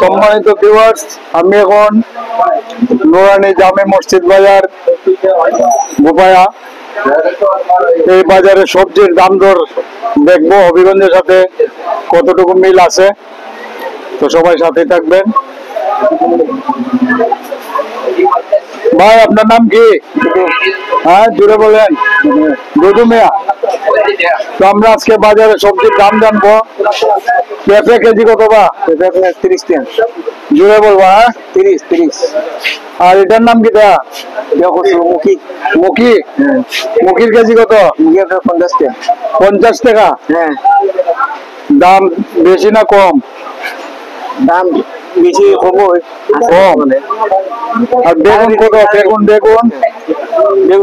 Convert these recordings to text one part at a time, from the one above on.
সম্মানিত ভিউয়ার্স, আমি এখন নুরানি জামে মসজিদ বাজার গোপায়া। এই বাজারে সবজির দাম দর দেখবো, হবিগঞ্জের সাথে কতটুকু মিল আছে। তো সবাই সাথে থাকবেন। ভাই, আপনার নাম কি? হ্যাঁ, জুড়ে বলেন। দুদু মিয়া। তো আমরা আজকে বাজারে সবজির দাম জানবো। পেঁপে কেজি কত বা? 30 টাকা। জুড়ে বলবা। 30। আর এটার নাম কি? মুখি। মুখি? মুখির কেজি কত? 50 টাকা। 50 টাকা? হ্যাঁ। দাম বেশি না কম? দাম বেশি কম। আর বেগুন কত? বেগুন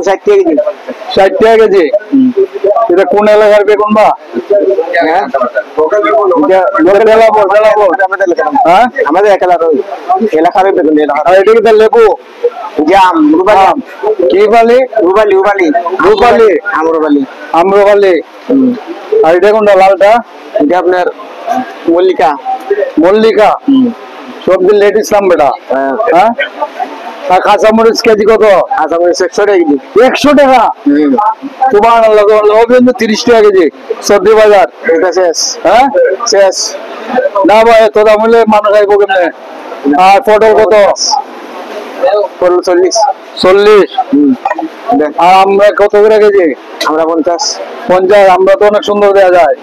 60 টাকা কেজি। 60 টাকা কেজি? এটা কোন এলাকার বেগুন বা? আমাদের এলাকার বেগুন। আর এটা কি লেবু? জাম। কি বালি? রুবালি। আম্রবালি। আর এটা কোনটা লালটা? এটা আপনার মল্লিকা। সবজি লেডিস নাম বেটা। হ্যাঁ। আর কাঁচামরিচ কেজি কত? কাঁচামরিচ 100 টাকা কেজি। 100 টাকা? সুবহানাল্লাহ। 30 টাকা কেজি সবজি বাজার। এটা শেষ? হ্যাঁ, শেষ। না ভাই, এত দাম হলে মানুষ আইব কেমনে? আর পটল কত? 40। আর আমরা কত করে কেজি? আমরা 50। আমরা তো অনেক সুন্দর দেওয়া যায়।